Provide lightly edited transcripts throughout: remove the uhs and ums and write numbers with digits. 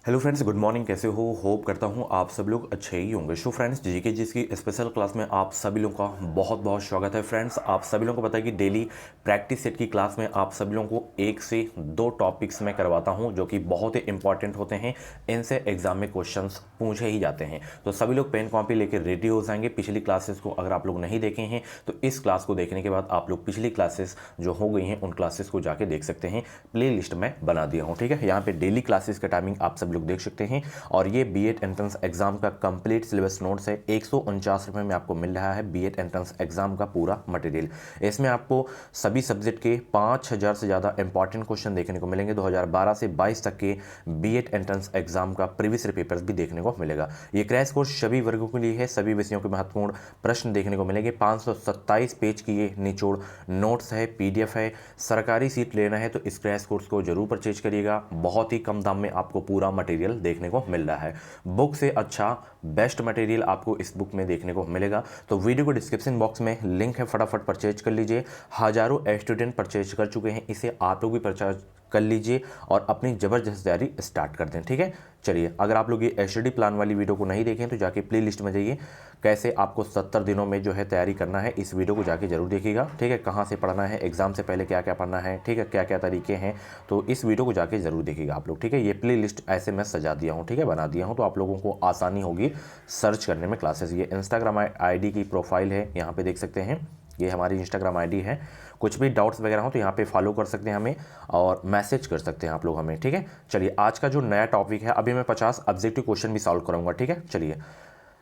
Hello friends, good morning. कैसे हो? Hope करता हूँ आप सब लोग अच्छे ही होंगे। सो फ्रेंड्स, जीके जिसकी स्पेशल क्लास में आप सभी लोगों का बहुत बहुत स्वागत है। फ्रेंड्स, आप सभी लोगों को पता है कि डेली प्रैक्टिस सेट की क्लास में आप सभी लोगों को 1 से 2 टॉपिक्स में करवाता हूँ जो कि बहुत ही इंपॉर्टेंट होते हैं। इनसे एग्जाम में क्वेश्चंस पूछे ही जाते हैं। तो सभी लोग पेन कॉपी लेकर रेडी हो जाएंगे। पिछली क्लासेस को अगर आप लोग नहीं देखे हैं तो इस क्लास को देखने के बाद आप लोग पिछली क्लासेस जो हो गई हैं उन क्लासेस को जाके देख सकते हैं। प्ले लिस्ट में बना दिया हूँ, ठीक है। यहाँ पे डेली क्लासेस का टाइमिंग आप सब लोग देख सकते हैं। और ये बीएड एंट्रेंस एग्जाम का कंप्लीट सिलेबस नोट्स है। 149 रुपये में आपको मिल रहा है बीएड एंट्रेंस एग्जाम का पूरा मटेरियल। इसमें आपको सभी सब्जेक्ट के 5000 से ज़्यादा इंपॉर्टेंट क्वेश्चन देखने को मिलेंगे। 2012 से 22 तक के बीएड एंट्रेंस एग्जाम का प्रीवियस पेपर्स भी देखने को मिलेगा। ये क्रैश कोर्स सभी वर्गों के लिए है। सभी विषयों के महत्वपूर्ण प्रश्न देखने को मिलेंगे। 527 पेज की ये निचोड़ नोट्स है, पीडीएफ है। सरकारी सीट लेना है तो इस क्रैश कोर्स को जरूर परचेज करिएगा। बहुत ही कम दाम में आपको पूरा मटेरियल देखने को मिल रहा है। बुक से अच्छा बेस्ट मटेरियल आपको इस बुक में देखने को मिलेगा। तो वीडियो को डिस्क्रिप्शन बॉक्स में लिंक है, फटाफट परचेज कर लीजिए। हजारों स्टूडेंट परचेज कर चुके हैं, इसे आप लोग भी परचेज कर लीजिए और अपनी ज़बरदस्त तैयारी स्टार्ट कर दें, ठीक है। चलिए, अगर आप लोग ये स्टडी प्लान वाली वीडियो को नहीं देखें तो जाके प्ले लिस्ट में जाइए। कैसे आपको 70 दिनों में जो है तैयारी करना है, इस वीडियो को जाके जरूर देखिएगा, ठीक है। कहाँ से पढ़ना है, एग्जाम से पहले क्या क्या पढ़ना है, ठीक है, क्या क्या तरीके हैं, तो इस वीडियो को जाके जरूर देखिएगा आप लोग, ठीक है। ये प्ले लिस्ट ऐसे मैं सजा दिया हूँ, ठीक है, बना दिया हूँ, तो आप लोगों को आसानी होगी सर्च करने में क्लासेस। ये इंस्टाग्राम आईडी की प्रोफाइल है, यहाँ पे देख सकते हैं, ये हमारी इंस्टाग्राम आईडी है। कुछ भी डाउट्स वगैरह हो तो यहाँ पे फॉलो कर सकते हैं हमें और मैसेज कर सकते हैं आप लोग हमें, ठीक है। चलिए, आज का जो नया टॉपिक है, अभी मैं 50 ऑब्जेक्टिव क्वेश्चन भी सॉल्व करूँगा, ठीक है। चलिए,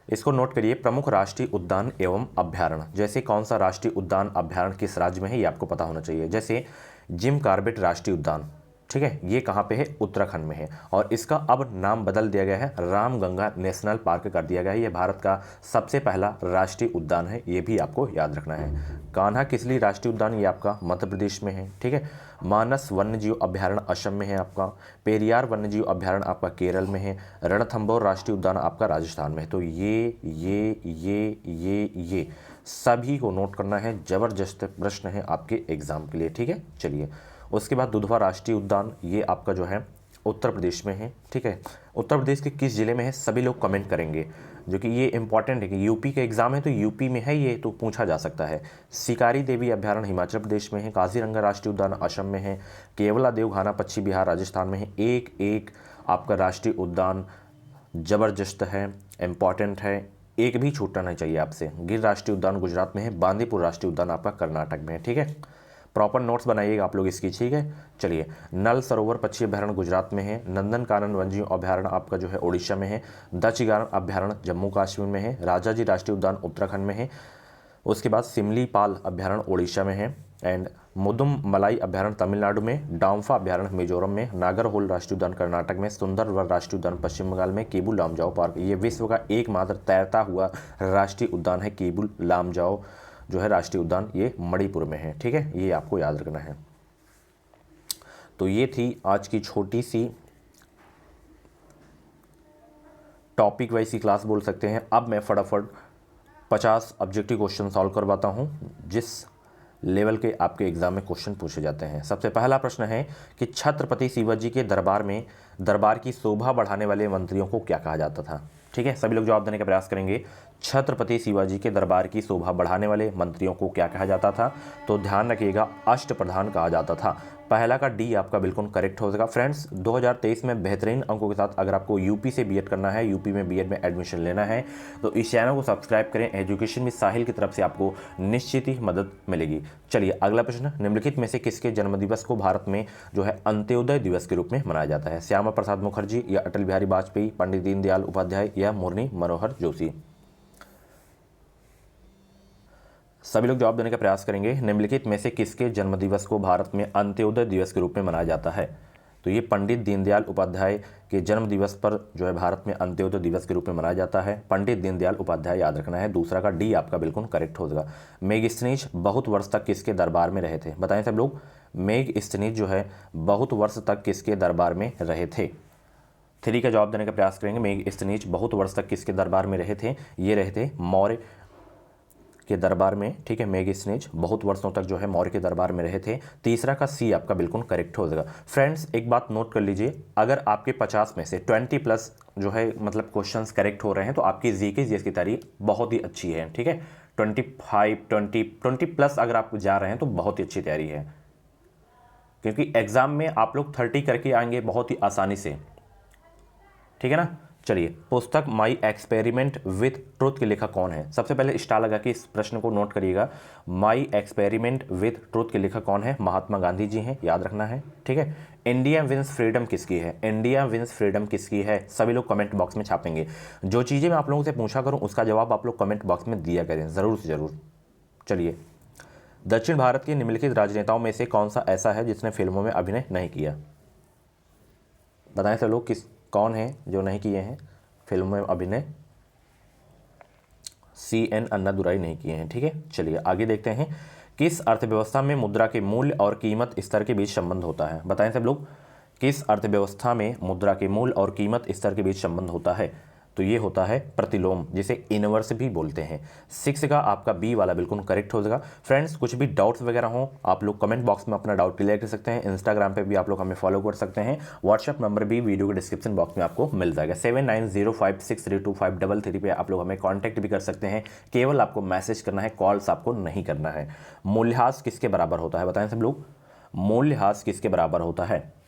इसको नोट करिए। प्रमुख राष्ट्रीय उद्यान एवं अभ्यारण्य, जैसे कौन सा राष्ट्रीय उद्यान अभ्यारण्य किस राज्य में है, ये आपको पता होना चाहिए। जैसे जिम कॉर्बेट राष्ट्रीय उद्यान, ठीक है, ये कहाँ पे है, उत्तराखंड में है। और इसका अब नाम बदल दिया गया है, रामगंगा नेशनल पार्क कर दिया गया है। ये भारत का सबसे पहला राष्ट्रीय उद्यान है, ये भी आपको याद रखना है। कान्हा किसली राष्ट्रीय उद्यान, ये आपका मध्य प्रदेश में है, ठीक है। मानस वन्यजीव अभ्यारण्य असम में है आपका। पेरियार वन्यजीव अभ्यारण्य आपका केरल में है। रणथंभौर राष्ट्रीय उद्यान आपका राजस्थान में है। तो ये सभी को नोट करना है। जबरदस्त प्रश्न है आपके एग्जाम के लिए, ठीक है। चलिए, उसके बाद दुधवा राष्ट्रीय उद्यान, ये आपका जो है उत्तर प्रदेश में है, ठीक है। उत्तर प्रदेश के किस जिले में है, सभी लोग कमेंट करेंगे, जो कि ये इंपॉर्टेंट है कि यूपी का एग्जाम है तो यूपी में है ये, तो पूछा जा सकता है। शिकारी देवी अभ्यारण्य हिमाचल प्रदेश में है। काजीरंगा राष्ट्रीय उद्यान असम में है। केवला देवघाना पश्चिम बिहार राजस्थान में है। एक एक आपका राष्ट्रीय उद्यान जबरदस्त है, इंपॉर्टेंट है, एक भी छूटना नहीं चाहिए आपसे। गिर राष्ट्रीय उद्यान गुजरात में है। बांदीपुर राष्ट्रीय उद्यान आपका कर्नाटक में है, ठीक है। प्रॉपर नोट्स बनाइएगा आप लोग इसकी, ठीक है। चलिए, नल सरोवर पक्षी अभ्यारण्य गुजरात में है। नंदनकानन वन्यजीव अभ्यारण्य आपका जो है ओडिशा में है। दचगान अभ्यारण्य जम्मू कश्मीर में है। राजाजी राष्ट्रीय उद्यान उत्तराखंड में है। उसके बाद सिमलीपाल अभ्यारण्य ओडिशा में है। एंड मुदुम मलाई अभ्यारण्य तमिलनाडु में। डांफा अभ्यारण्य मिजोरम में। नागरहोल राष्ट्रीय उद्यान कर्नाटक में। सुंदरवन राष्ट्रीय उद्यान पश्चिम बंगाल में। केबुल लामजाओ पार्क, ये विश्व का एकमात्र तैरता हुआ राष्ट्रीय उद्यान है। केबुल लामजाओ जो है राष्ट्रीय उद्यान, ये मणिपुर में है, ठीक है। ये आपको याद रखना है। तो ये थी आज की छोटी सी टॉपिक वाइज की क्लास बोल सकते हैं। अब मैं फटाफट 50 ऑब्जेक्टिव क्वेश्चन सॉल्व करवाता हूं जिस लेवल के आपके एग्जाम में क्वेश्चन पूछे जाते हैं। सबसे पहला प्रश्न है कि छत्रपति शिवाजी के दरबार की शोभा बढ़ाने वाले मंत्रियों को क्या कहा जाता था, ठीक है। सभी लोग जवाब देने का प्रयास करेंगे। छत्रपति शिवाजी के दरबार की शोभा बढ़ाने वाले मंत्रियों को क्या कहा जाता था, तो ध्यान रखिएगा, अष्टप्रधान कहा जाता था। पहला का डी आपका बिल्कुल करेक्ट हो जाएगा। फ्रेंड्स, 2023 में बेहतरीन अंकों के साथ अगर आपको यूपी से बीएड करना है, यूपी में बीएड में एडमिशन लेना है, तो इस चैनल को सब्सक्राइब करें। एजुकेशन विद साहिल की तरफ से आपको निश्चित ही मदद मिलेगी। चलिए, अगला प्रश्न, निम्नलिखित में से किसके जन्मदिवस को भारत में जो है अंत्योदय दिवस के रूप में मनाया जाता है। श्यामा प्रसाद मुखर्जी या अटल बिहारी वाजपेयी, पंडित दीनदयाल उपाध्याय या मुरली मनोहर जोशी। सभी लोग जवाब देने का प्रयास करेंगे। निम्नलिखित में से किसके जन्मदिवस को भारत में अंत्योदय दिवस के रूप में मनाया जाता है, तो ये पंडित दीनदयाल उपाध्याय के जन्म दिवस पर जो है भारत में अंत्योदय दिवस के रूप में मनाया जाता है। पंडित दीनदयाल उपाध्याय याद रखना है। दूसरा का डी आपका बिल्कुल करेक्ट हो जाएगा। मेगस्तीनीज बहुत वर्ष तक किसके दरबार में रहे थे, बताएं सब लोग। मेगस्तीनीज जो है बहुत वर्ष तक किसके दरबार में रहे थे। 3 का जवाब देने का प्रयास करेंगे। मेगस्तीनीज बहुत वर्ष तक किसके दरबार में रहे थे, ये रहे थे मौर्य के दरबार में, ठीक है, मेगस्नेज बहुत वर्षों तक जो है मौर्य के दरबार में रहे थे। तीसरा का सी आपका बिल्कुल करेक्ट हो जाएगा। फ्रेंड्स एक बात नोट कर लीजिए, अगर आपके 50 में से 20 प्लस जो है मतलब क्वेश्चंस करेक्ट हो रहे हैं तो आपकी जीके जीएस की तैयारी बहुत ही अच्छी है, ठीक है। 20 प्लस अगर आप जा रहे हैं तो बहुत ही अच्छी तैयारी है, क्योंकि एग्जाम में आप लोग 30 करके आएंगे बहुत ही आसानी से, ठीक है ना। चलिए, पुस्तक माई एक्सपेरिमेंट विथ ट्रुथ के लेखक कौन है? सबसे पहले स्टार लगा के इस प्रश्न को नोट करिएगा। माई एक्सपेरिमेंट विथ ट्रुथ के लेखक कौन है? महात्मा गांधी जी हैं, याद रखना है, ठीक है। इंडिया विंस फ्रीडम किसकी है? इंडिया विंस फ्रीडम किसकी है? सभी लोग कमेंट बॉक्स में छापेंगे। जो चीज़ें मैं आप लोगों से पूछा करूँ उसका जवाब आप लोग कमेंट बॉक्स में दिया करें, ज़रूर से ज़रूर। चलिए, दक्षिण भारत के निम्नलिखित राजनेताओं में से कौन सा ऐसा है जिसने फिल्मों में अभिनय नहीं किया? बताएं सब लोग, कौन है जो नहीं किए हैं फिल्मों में अभिनय? CN अन्नादुराई नहीं किए हैं, ठीक है। चलिए आगे देखते हैं। किस अर्थव्यवस्था में मुद्रा के मूल्य और कीमत स्तर के बीच संबंध होता है? बताएं सब लोग, किस अर्थव्यवस्था में मुद्रा के मूल्य और कीमत स्तर के बीच संबंध होता है? तो ये होता है प्रतिलोम, जिसे इनवर्स भी बोलते हैं। 6 का आपका बी वाला बिल्कुल करेक्ट हो जाएगा। फ्रेंड्स कुछ भी डाउट्स वगैरह हो आप लोग कमेंट बॉक्स में अपना डाउट क्लियर कर सकते हैं। इंस्टाग्राम पे भी आप लोग हमें फॉलो कर सकते हैं। व्हाट्सएप नंबर भी वीडियो के डिस्क्रिप्शन बॉक्स में आपको मिल जाएगा। 7905632533 पे आप लोग हमें कॉन्टैक्ट भी कर सकते हैं। केवल आपको मैसेज करना है, कॉल्स आपको नहीं करना है। मूल्यह्रास किसके बराबर होता है? बताएं सब लोग, मूल्यह्रास किसके बराबर होता है?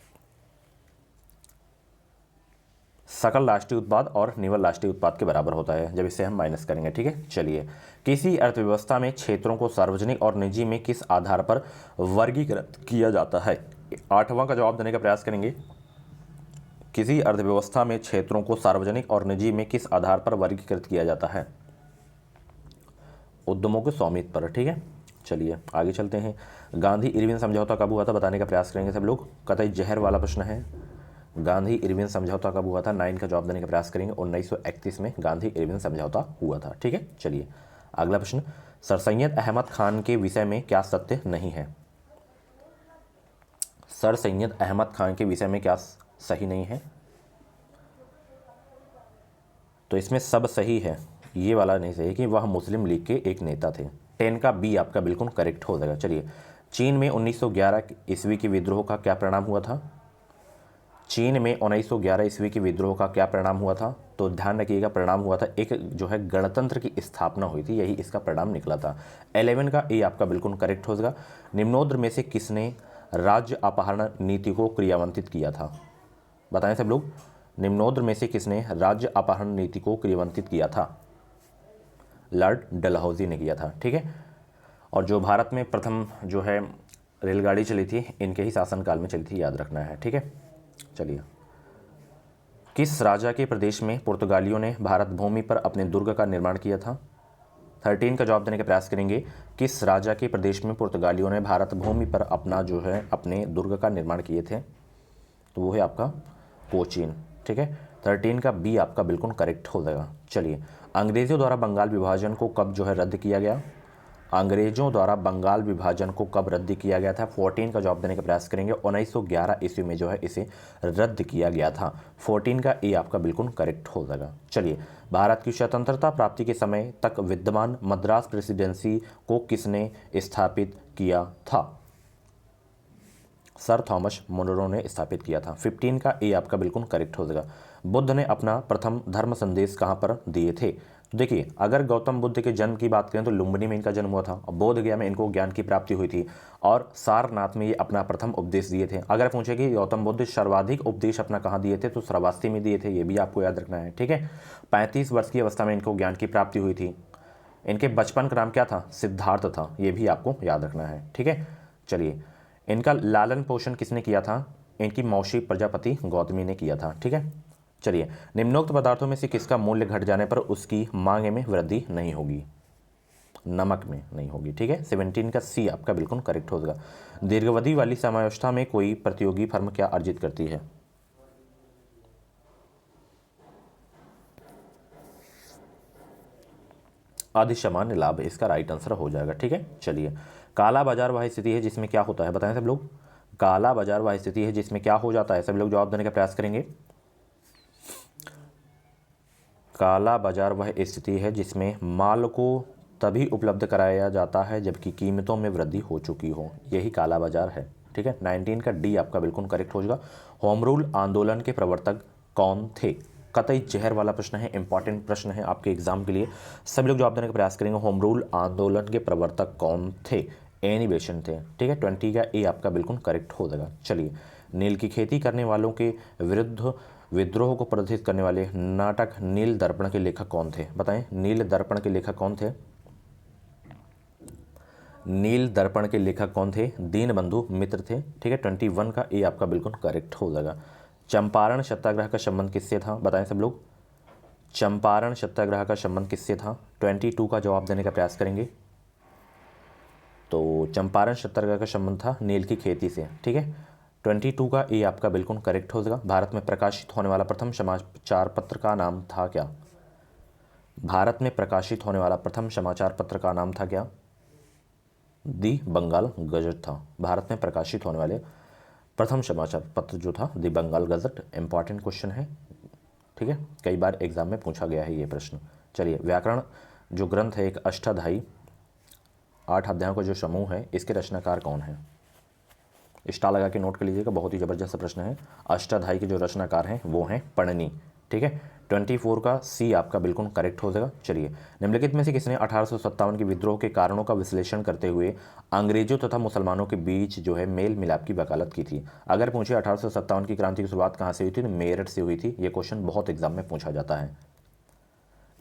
सकल राष्ट्रीय उत्पाद और निवल राष्ट्रीय उत्पाद के बराबर होता है जब इसे हम माइनस करेंगे, ठीक है। चलिए, किसी अर्थव्यवस्था में क्षेत्रों को सार्वजनिक और निजी में किस आधार पर वर्गीकृत किया जाता है? 8वां का जवाब देने का प्रयास करेंगे। किसी अर्थव्यवस्था में क्षेत्रों को सार्वजनिक और निजी में किस आधार पर वर्गीकृत किया जाता है? उद्यमों के स्वामित्व पर, ठीक है। चलिए आगे चलते हैं। गांधी इरविन समझौता कब हुआ था? बताने का प्रयास करेंगे सब लोग। कतई जहर वाला प्रश्न है। गांधी इरविन समझौता कब हुआ था? 9 का जवाब देने का प्रयास करेंगे। 1931 में गांधी इरविन समझौता हुआ था, ठीक है। चलिए अगला प्रश्न, सर सैयद अहमद खान के विषय में क्या सत्य नहीं है? सर सैयद अहमद खान के विषय में क्या सही नहीं है? तो इसमें सब सही है, ये वाला नहीं सही कि वह मुस्लिम लीग के एक नेता थे। 10 का बी आपका बिल्कुल करेक्ट हो जाएगा। चलिए, चीन में 1911 ईस्वी के विद्रोह का क्या परिणाम हुआ था? चीन में 1911 ईस्वी के विद्रोह का क्या परिणाम हुआ था? तो ध्यान रखिएगा, परिणाम हुआ था एक जो है गणतंत्र की स्थापना हुई थी, यही इसका परिणाम निकला था। 11 का ए आपका बिल्कुल करेक्ट हो जाएगा। निम्नोक्त में से किसने राज्य अपहरण नीति को क्रियान्वित किया था? बताएं सब लोग, निम्नोक्त में से किसने राज्य अपहरण नीति को क्रियान्वित किया था? लॉर्ड डलहौजी ने किया था, ठीक है। और जो भारत में प्रथम जो है रेलगाड़ी चली थी इनके ही शासनकाल में चली थी, याद रखना है, ठीक है। चलिए, किस राजा के प्रदेश में पुर्तगालियों ने भारत भूमि पर अपने दुर्ग का निर्माण किया था? 13 का जवाब देने का प्रयास करेंगे। किस राजा के प्रदेश में पुर्तगालियों ने भारत भूमि पर अपना जो है अपने दुर्ग का निर्माण किए थे? तो वो है आपका कोचीन, ठीक है। 13 का बी आपका बिल्कुल करेक्ट हो जाएगा। चलिए, अंग्रेजों द्वारा बंगाल विभाजन को कब जो है रद्द किया गया? अंग्रेजों द्वारा बंगाल विभाजन को कब रद्द किया गया था? 14 का जवाब देने का प्रयास करेंगे। 1911 ईस्वी में जो है इसे रद्द किया गया था। 14 का ए आपका बिल्कुल करेक्ट हो जाएगा। चलिए, भारत की स्वतंत्रता प्राप्ति के समय तक विद्यमान मद्रास प्रेसिडेंसी को किसने स्थापित किया था? सर थॉमस मोनरो ने स्थापित किया था। 15 का ए आपका बिल्कुल करेक्ट हो जाएगा। बुद्ध ने अपना प्रथम धर्म संदेश कहाँ पर दिए थे? तो देखिए, अगर गौतम बुद्ध के जन्म की बात करें तो लुम्बिनी में इनका जन्म हुआ था, बोध गया में इनको ज्ञान की प्राप्ति हुई थी, और सारनाथ में ये अपना प्रथम उपदेश दिए थे। अगर पूछे कि गौतम बुद्ध सर्वाधिक उपदेश अपना कहाँ दिए थे, तो श्रावस्ती में दिए थे, ये भी आपको याद रखना है, ठीक है। 35 वर्ष की अवस्था में इनको ज्ञान की प्राप्ति हुई थी। इनके बचपन का नाम क्या था? सिद्धार्थ था, ये भी आपको याद रखना है, ठीक है। चलिए, इनका लालन पोषण किसने किया था? इनकी मौसी प्रजापति गौतमी ने किया था, ठीक है। चलिए, निम्नोक्त पदार्थों में से किसका मूल्य घट जाने पर उसकी मांग में वृद्धि नहीं होगी? नमक में नहीं होगी, ठीक है। 17 का सी आपका बिल्कुल करेक्ट हो जाएगा। दीर्घावधि वाली समयावस्था में कोई प्रतियोगी फर्म क्या अर्जित करती है? अधिसामान्य लाभ इसका राइट आंसर हो जाएगा, ठीक है। चलिए, काला बाजार वह स्थिति है जिसमें क्या होता है? बताएं सब लोग, काला बाजार वह स्थिति है जिसमें क्या हो जाता है? सब लोग जवाब देने का प्रयास करेंगे। काला बाजार वह स्थिति है जिसमें माल को तभी उपलब्ध कराया जाता है जबकि कीमतों में वृद्धि हो चुकी हो, यही काला बाजार है। ठीक है, 19 का डी आपका बिल्कुल करेक्ट हो जाएगा। होम रूल आंदोलन के प्रवर्तक कौन थे? कतई जहर वाला प्रश्न है, इंपॉर्टेंट प्रश्न है आपके एग्जाम के लिए, सभी लोग जवाब देने का प्रयास करेंगे। होम रूल आंदोलन के प्रवर्तक कौन थे? एनी बेसेंट थे। ठीक है, 20 का ए आपका बिल्कुल करेक्ट हो जाएगा। चलिए, नील की खेती करने वालों के विरुद्ध विद्रोह को प्रदर्शित करने वाले नाटक नील दर्पण के लेखक कौन थे? बताएं, नील दर्पण के लेखक कौन थे? नील दर्पण के लेखक कौन थे? दीनबंधु मित्र थे। ठीक है, 21 का ए आपका बिल्कुल करेक्ट हो जाएगा। चंपारण सत्याग्रह का संबंध किससे था? बताएं सब लोग, चंपारण सत्याग्रह का संबंध किससे था? 22 का जवाब देने का प्रयास करेंगे। तो चंपारण सत्याग्रह का संबंध था नील की खेती से। ठीक है, 22 का ए आपका बिल्कुल करेक्ट हो जाएगा। भारत में प्रकाशित होने वाला प्रथम समाचार पत्र का नाम था क्या? भारत में प्रकाशित होने वाला प्रथम समाचार पत्र का नाम था क्या? दी बंगाल गजट था। भारत में प्रकाशित होने वाले प्रथम समाचार पत्र जो था दी बंगाल गजट। इंपॉर्टेंट क्वेश्चन है। ठीक है, कई बार एग्जाम में पूछा गया है ये प्रश्न। चलिए, व्याकरण जो ग्रंथ है एक अष्टाध्यायी 8 अध्यायों का जो समूह है, इसके रचनाकार कौन है? स्टार लगा के नोट कर लीजिएगा, बहुत ही जबरदस्त प्रश्न है। अष्टाध्यायी के जो रचनाकार हैं वो हैं पणनी। ठीक है, 24 का सी आपका बिल्कुल करेक्ट हो जाएगा। चलिए, निम्नलिखित में से किसने 1857 के विद्रोह के कारणों का विश्लेषण करते हुए अंग्रेजों तथा मुसलमानों के बीच जो है मेल मिलाप की वकालत की थी? अगर पूछे 1857 की क्रांति की शुरुआत कहाँ से हुई थी, तो मेरठ से हुई थी। ये क्वेश्चन बहुत एग्जाम में पूछा जाता है।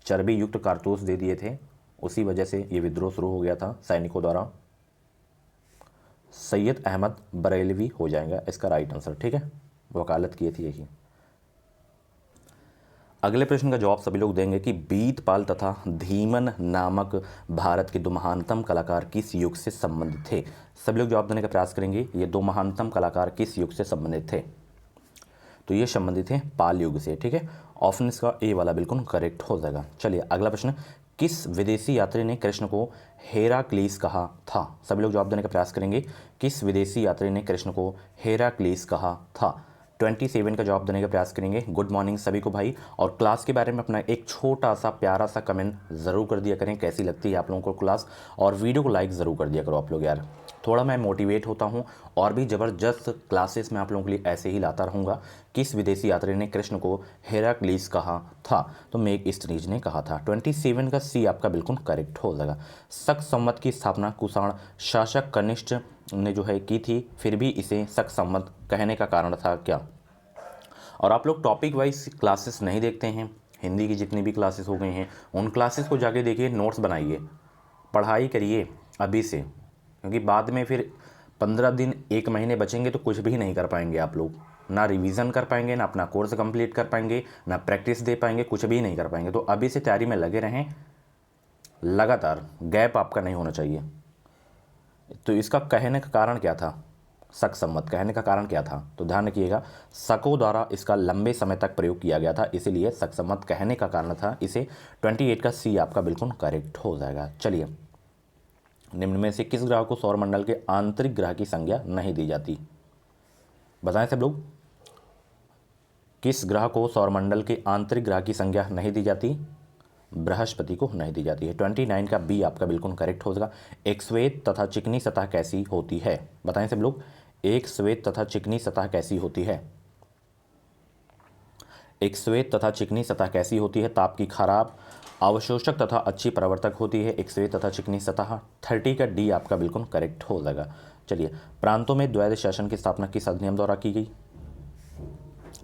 चर्बी युक्त कारतूस दे दिए थे, उसी वजह से ये विद्रोह शुरू हो गया था सैनिकों द्वारा। सैयद अहमद बरेलवी हो जाएगा इसका राइट आंसर। ठीक है, वकालत की थी यही। अगले प्रश्न का जवाब सभी लोग देंगे कि बीतपाल तथा धीमन नामक भारत के दो महानतम कलाकार किस युग से संबंधित थे? सभी लोग जवाब देने का प्रयास करेंगे। ये दो महानतम कलाकार किस युग से संबंधित थे? तो ये संबंधित हैं पाल युग से। ठीक है, ऑप्शन इसका ए वाला बिल्कुल करेक्ट हो जाएगा। चलिए, अगला प्रश्न, किस विदेशी यात्री ने कृष्ण को हेराक्लीस कहा था? सभी लोग जवाब देने का प्रयास करेंगे। किस विदेशी यात्री ने कृष्ण को हेराक्लीस कहा था? 27 का जवाब देने का प्रयास करेंगे। गुड मॉर्निंग सभी को भाई, और क्लास के बारे में अपना एक छोटा सा प्यारा सा कमेंट ज़रूर कर दिया करें, कैसी लगती है आप लोगों को क्लास, और वीडियो को लाइक ज़रूर कर दिया करो आप लोग यार। थोड़ा मैं मोटिवेट होता हूँ और भी ज़बरदस्त क्लासेस मैं आप लोगों के लिए ऐसे ही लाता रहूँगा। किस विदेशी यात्री ने कृष्ण को हेराक्लीस कहा था? तो मेग स्टोनीज ने कहा था। 27 का सी आपका बिल्कुल करेक्ट हो जाएगा। शक संवत की स्थापना कुषाण शासक कनिष्ठ ने जो है की थी, फिर भी इसे शक संवत कहने का कारण था क्या? और आप लोग टॉपिक वाइज क्लासेस नहीं देखते हैं, हिंदी की जितनी भी क्लासेस हो गई हैं उन क्लासेस को जाके देखिए, नोट्स बनाइए, पढ़ाई करिए अभी से, क्योंकि बाद में फिर 15 दिन 1 महीने बचेंगे तो कुछ भी नहीं कर पाएंगे आप लोग, ना रिवीजन कर पाएंगे, ना अपना कोर्स कंप्लीट कर पाएंगे, ना प्रैक्टिस दे पाएंगे, कुछ भी नहीं कर पाएंगे। तो अभी से तैयारी में लगे रहें लगातार, गैप आपका नहीं होना चाहिए। तो इसका कहने का कारण क्या था? शक सम्मत कहने का कारण क्या था? तो ध्यान रखिएगा, शकों द्वारा इसका लंबे समय तक प्रयोग किया गया था, इसीलिए शक सम्मत कहने का कारण था। इसे 28 का सी आपका बिल्कुल करेक्ट हो जाएगा। चलिए, निम्न में से किस ग्रह को सौरमंडल के आंतरिक ग्रह की संज्ञा नहीं दी जाती? बताएं सब लोग, किस ग्रह को सौरमंडल के आंतरिक ग्रह की संज्ञा नहीं दी जाती? बृहस्पति को नहीं दी जाती है। 29 का बी आपका बिल्कुल करेक्ट हो जाएगा। एक श्वेत तथा चिकनी सतह कैसी होती है? बताएं सब लोग, एक श्वेत तथा चिकनी सतह कैसी होती है? एक श्वेत तथा चिकनी सतह कैसी होती है? ताप की खराब, अवशोषक तथा अच्छी प्रवर्तक होती है एक श्वेत तथा चिकनी सतह। 30 का डी आपका बिल्कुल करेक्ट हो जाएगा। चलिए, प्रांतों में द्वैध शासन की स्थापना किस अधिनियम द्वारा की गई?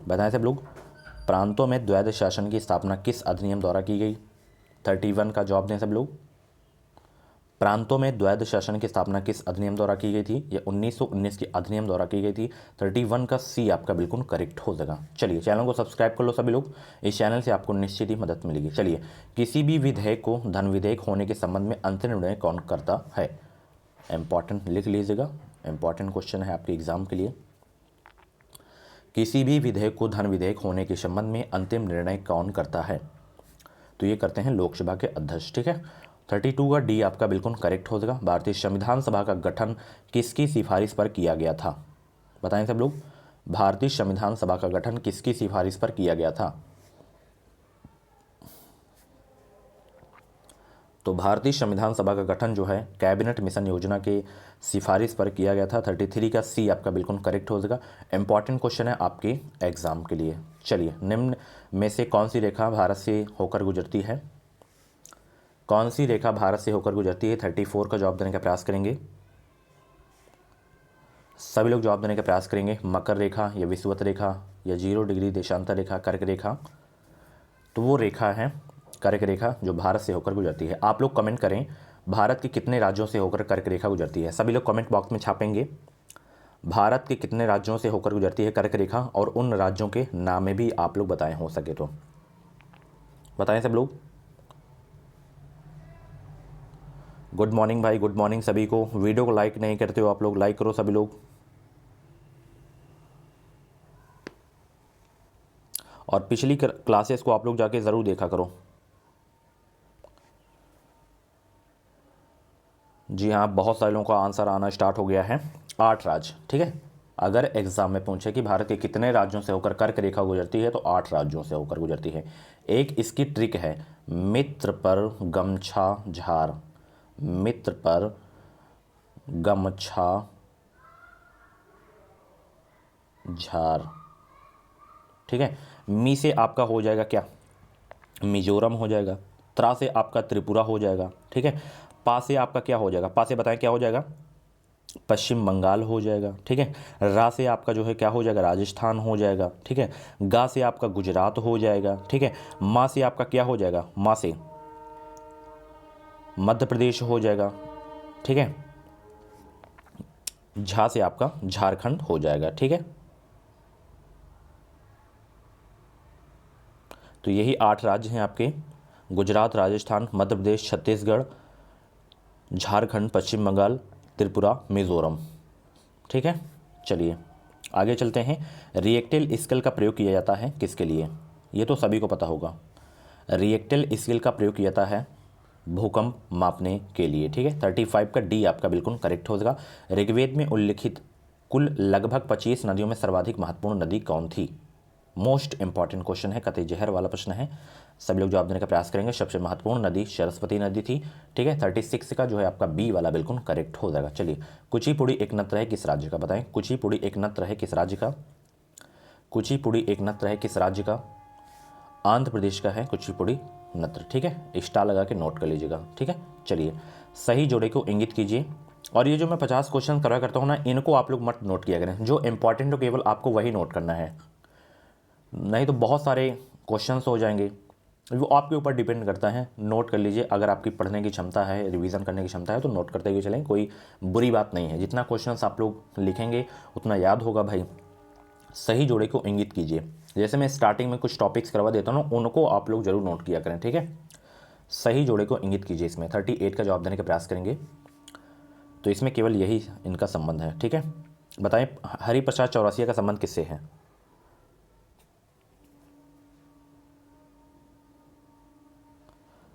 बताएं सब लोग, प्रांतों में द्वैध शासन की स्थापना किस अधिनियम द्वारा की गई? 31 का जवाब दें सब लोग। प्रांतों में द्वैध शासन की स्थापना किस अधिनियम द्वारा की गई थी? यह 1919 के अधिनियम द्वारा की गई थी। 31 का सी आपका बिल्कुल करेक्ट हो जाएगा। चलिए, चैनल को सब्सक्राइब कर लो सभी लोग, इस चैनल से आपको निश्चित ही मदद मिलेगी। चलिए, किसी भी विधेयक को धन विधेयक होने के संबंध में अंतिम निर्णय कौन करता है? इंपॉर्टेंट लिख लीजिएगा, इंपॉर्टेंट क्वेश्चन है आपके एग्जाम के लिए। किसी भी विधेयक को धन विधेयक होने के संबंध में अंतिम निर्णय कौन करता है? तो ये करते हैं लोकसभा के अध्यक्ष। ठीक है, 32 का डी आपका बिल्कुल करेक्ट हो जाएगा। भारतीय संविधान सभा का गठन किसकी सिफारिश पर किया गया था? बताएं सब लोग, भारतीय संविधान सभा का गठन किसकी सिफारिश पर किया गया था? तो भारतीय संविधान सभा का गठन जो है कैबिनेट मिशन योजना के सिफारिश पर किया गया था। 33 का सी आपका बिल्कुल करेक्ट हो जाएगा। इंपॉर्टेंट क्वेश्चन है आपके एग्जाम के लिए। चलिए, निम्न में से कौन सी रेखा भारत से होकर गुजरती है? कौन सी रेखा भारत से होकर गुजरती है? 34 का जवाब देने का प्रयास करेंगे। सभी लोग जवाब देने का प्रयास करेंगे। मकर रेखा या विषुवत रेखा या 0 डिग्री देशांतर रेखा, कर्क रेखा। तो वो रेखा है कर्क रेखा जो भारत से होकर गुजरती है। आप लोग कमेंट करें भारत के कितने राज्यों से होकर कर्क रेखा गुजरती है। सभी लोग कमेंट बॉक्स में छापेंगे भारत के कितने राज्यों से होकर गुजरती है कर्क रेखा, और उन राज्यों के नाम भी आप लोग बताएं, हो सके तो बताएं सब लोग। गुड मॉर्निंग भाई, गुड मॉर्निंग सभी को। वीडियो को लाइक नहीं करते हो आप लोग, लाइक करो सभी लोग। और पिछली क्लासेस को आप लोग जाके ज़रूर देखा करो। जी हाँ, बहुत सारे लोगों का आंसर आना स्टार्ट हो गया है। 8 राज्य, ठीक है। अगर एग्जाम में पूछे कि भारत के कितने राज्यों से होकर कर्क रेखा गुजरती है तो 8 राज्यों से होकर गुजरती है। एक इसकी ट्रिक है, मित्र पर गमछा झार। मित्र पर गमछा झार, ठीक है। मी से आपका हो जाएगा क्या? मिजोरम हो जाएगा। त्रा से आपका त्रिपुरा हो जाएगा, ठीक है। पा से आपका क्या हो जाएगा? पा से बताएं क्या हो जाएगा? पश्चिम बंगाल हो जाएगा, ठीक है। रा से आपका जो है क्या हो जाएगा? राजस्थान हो जाएगा, ठीक है। गा से आपका गुजरात हो जाएगा, ठीक है। माँ से आपका क्या हो जाएगा? माँ से मध्य प्रदेश हो जाएगा, ठीक है। झा से आपका झारखंड हो जाएगा, ठीक है। तो यही 8 राज्य हैं आपके, गुजरात, राजस्थान, मध्य प्रदेश, छत्तीसगढ़, झारखंड, पश्चिम बंगाल, त्रिपुरा, मिजोरम, ठीक है। चलिए आगे चलते हैं। रिएक्टल स्केल का प्रयोग किया जाता है किसके लिए? ये तो सभी को पता होगा। रिएक्टल स्केल का प्रयोग किया जाता है भूकंप मापने के लिए, ठीक है। 35 का डी आपका बिल्कुल करेक्ट हो जाएगा। ऋग्वेद में उल्लिखित कुल लगभग 25 नदियों में सर्वाधिक महत्वपूर्ण नदी कौन थी? मोस्ट इंपॉर्टेंट क्वेश्चन है, कतई जहर वाला प्रश्न है। सभी लोग जवाब देने का प्रयास करेंगे। सबसे महत्वपूर्ण नदी सरस्वती नदी थी, ठीक है। 36 का जो है आपका बी वाला बिल्कुल करेक्ट हो जाएगा। चलिए, कुचिपुड़ी एक नृत्य है किस राज्य का? बताएं। कुचिपुड़ी एक नृत्य है किस राज्य का? कुचिपुड़ी एक नृत्य है किस राज्य का? आंध्र प्रदेश का है कुचिपुड़ी नृत्य, ठीक है। स्टार लगा के नोट कर लीजिएगा, ठीक है। चलिए, सही जोड़े को इंगित कीजिए। और ये जो मैं 50 क्वेश्चन करवा करता हूँ ना, इनको आप लोग मत नोट किया करें। जो इंपॉर्टेंट हो केवल आपको वही नोट करना है, नहीं तो बहुत सारे क्वेश्चंस हो जाएंगे। वो आपके ऊपर डिपेंड करता है। नोट कर लीजिए, अगर आपकी पढ़ने की क्षमता है, रिवीजन करने की क्षमता है तो नोट करते हुए चलें, कोई बुरी बात नहीं है। जितना क्वेश्चंस आप लोग लिखेंगे उतना याद होगा भाई। सही जोड़े को इंगित कीजिए। जैसे मैं स्टार्टिंग में कुछ टॉपिक्स करवा देता हूँ, उनको आप लोग जरूर नोट किया करें, ठीक है। सही जोड़े को इंगित कीजिए। इसमें 38 का जवाब देने का प्रयास करेंगे तो इसमें केवल यही इनका संबंध है, ठीक है। बताएं, हरिप्रसाद चौरसिया का संबंध किससे है?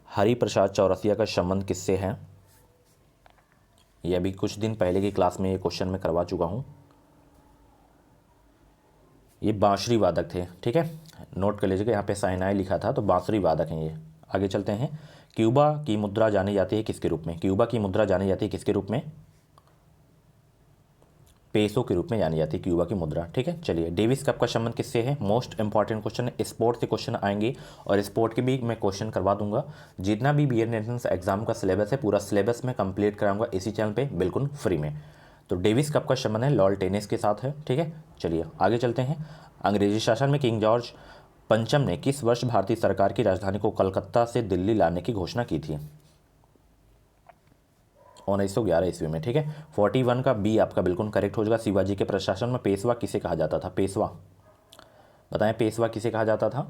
हरिप्रसाद चौरसिया का संबंध किससे है? ये अभी कुछ दिन पहले की क्लास में ये क्वेश्चन मैं करवा चुका हूँ। ये बांसुरी वादक थे, ठीक है। नोट कर लीजिएगा, यहाँ पे साइनाई लिखा था तो बांसुरी वादक हैं ये। आगे चलते हैं। क्यूबा की मुद्रा जानी जाती है किसके रूप में? क्यूबा की मुद्रा जानी जाती है किसके रूप में? पेसो के रूप में जानी जाती है क्यूबा की मुद्रा, ठीक है। चलिए, डेविस कप का संबंध किससे है? मोस्ट इंपॉर्टेंट क्वेश्चन है। स्पोर्ट से क्वेश्चन आएंगे और स्पोर्ट के भी मैं क्वेश्चन करवा दूंगा। जितना भी बीएड एंट्रेंस एग्जाम का सिलेबस है, पूरा सिलेबस मैं कंप्लीट कराऊंगा इसी चैनल पे बिल्कुल फ्री में। तो डेविस कप का संबंध है लॉल टेनिस के साथ है, ठीक है। चलिए आगे चलते हैं। अंग्रेजी शासन में किंग जॉर्ज पंचम ने किस वर्ष भारतीय सरकार की राजधानी को कलकत्ता से दिल्ली लाने की घोषणा की थी? 1911 ईस्वी में, ठीक है। 41 का बी आपका बिल्कुल करेक्ट हो जाएगा। शिवाजी के प्रशासन में पेशवा किसे कहा जाता था? पेशवा, बताएं पेशवा किसे कहा जाता था?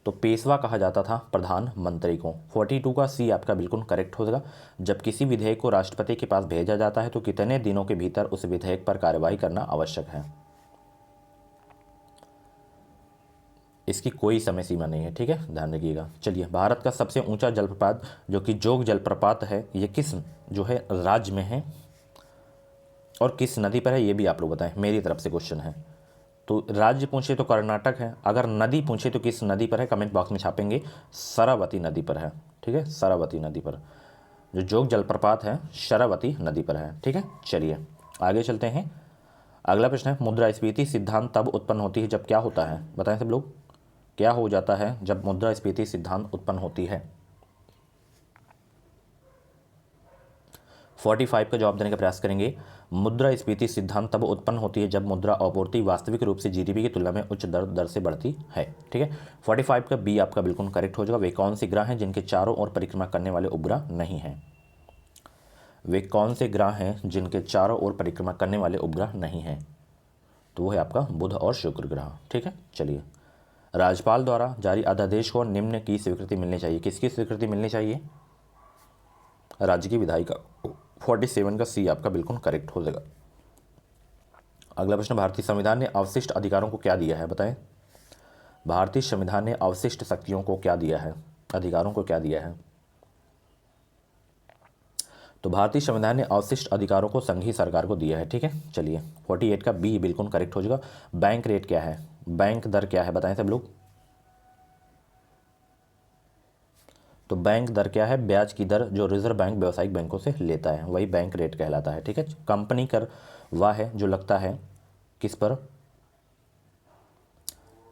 तो पेशवा कहा जाता था प्रधानमंत्री को। 42 का सी आपका बिल्कुल करेक्ट हो जाएगा। जब किसी विधेयक को राष्ट्रपति के पास भेजा जाता है तो कितने दिनों के भीतर उस विधेयक पर कार्यवाही करना आवश्यक है? इसकी कोई समय सीमा नहीं है, ठीक है, ध्यान रखिएगा। चलिए, भारत का सबसे ऊंचा जलप्रपात जो कि जोग जलप्रपात है, ये किस जो है राज्य में है और किस नदी पर है, ये भी आप लोग बताएं। मेरी तरफ से क्वेश्चन है। तो राज्य पूछे तो कर्नाटक है, अगर नदी पूछे तो किस नदी पर है, कमेंट बॉक्स में छापेंगे। शरावती नदी पर है, ठीक है, शरावती नदी पर। जो जोग जलप्रपात है शरावती नदी पर है। ठीक है, चलिए आगे चलते हैं। अगला प्रश्न है, मुद्रास्फीति सिद्धांत तब उत्पन्न होती है जब क्या होता है? बताएं सब लोग, क्या हो जाता है जब मुद्रास्फीति सिद्धांत उत्पन्न होती है? 45 का जवाब देने का प्रयास करेंगे। मुद्रास्फीति सिद्धांत तब उत्पन्न होती है जब मुद्रा आपूर्ति वास्तविक रूप से जीडीपी की तुलना में उच्च दर से बढ़ती है। ठीक है, 45 का बी आपका बिल्कुल करेक्ट हो जाएगा। वे कौन से ग्रह हैं जिनके चारों ओर परिक्रमा करने वाले उपग्रह नहीं हैं? वे कौन से ग्रह हैं जिनके चारों ओर परिक्रमा करने वाले उपग्रह नहीं हैं? तो वो है आपका बुध और शुक्र ग्रह। ठीक है, चलिए। राज्यपाल द्वारा जारी अध्यादेश को निम्न की स्वीकृति मिलनी चाहिए। किसकी स्वीकृति मिलनी चाहिए? राज्य की विधायिका। 47 का सी आपका बिल्कुल करेक्ट हो जाएगा। अगला प्रश्न, भारतीय संविधान ने अवशिष्ट अधिकारों को क्या दिया है? बताएं। भारतीय संविधान ने अवशिष्ट शक्तियों को क्या दिया है, अधिकारों को क्या दिया है? तो भारतीय संविधान ने अवशिष्ट अधिकारों को संघीय सरकार को दिया है। ठीक है, चलिए 48 का बी बिल्कुल करेक्ट हो जाएगा। बैंक रेट क्या है, बैंक दर क्या है? बताएं सब लोग। तो बैंक दर क्या है? ब्याज की दर जो रिजर्व बैंक व्यावसायिक बैंकों से लेता है, वही बैंक रेट कहलाता है। ठीक है, कंपनी कर वह है जो लगता है किस पर?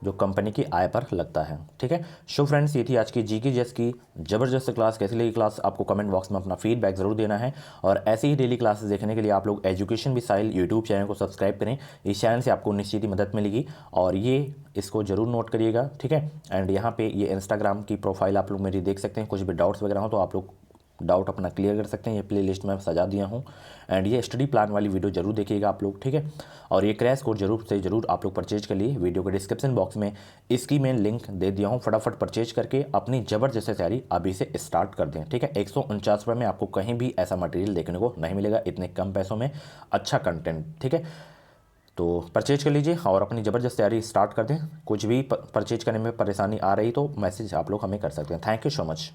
जो कंपनी की आय पर लगता है। ठीक है, सो फ्रेंड्स, ये थी आज की जीके जेस की ज़बरदस्त क्लास। कैसी लगी क्लास? आपको कमेंट बॉक्स में अपना फीडबैक ज़रूर देना है। और ऐसी ही डेली क्लासेस देखने के लिए आप लोग एजुकेशन मिसाइल यूट्यूब चैनल को सब्सक्राइब करें। इस चैनल से आपको निश्चित ही मदद मिलेगी, और ये इसको ज़रूर नोट करिएगा। ठीक है, एंड यहाँ पे ये इंस्टाग्राम की प्रोफाइल आप लोग मेरी देख सकते हैं। कुछ भी डाउट्स वगैरह हो तो आप लोग डाउट अपना क्लियर कर सकते हैं। ये प्ले लिस्ट में सजा दिया हूँ, एंड ये स्टडी प्लान वाली वीडियो जरूर देखिएगा आप लोग। ठीक है, और ये क्रैश कोड जरूर से जरूर आप लोग परचेज कर लिए। वीडियो के डिस्क्रिप्शन बॉक्स में इसकी मैं लिंक दे दिया हूँ। फटाफट परचेज करके अपनी ज़बरदस्त तैयारी अभी से स्टार्ट कर दें। ठीक है, 149 रुपये में आपको कहीं भी ऐसा मटेरियल देखने को नहीं मिलेगा, इतने कम पैसों में अच्छा कंटेंट। ठीक है, तो परचेज कर लीजिए और अपनी ज़बरदस्त तैयारी स्टार्ट कर दें। कुछ भी परचेज करने में परेशानी आ रही तो मैसेज आप लोग हमें कर सकते हैं। Thank you so much.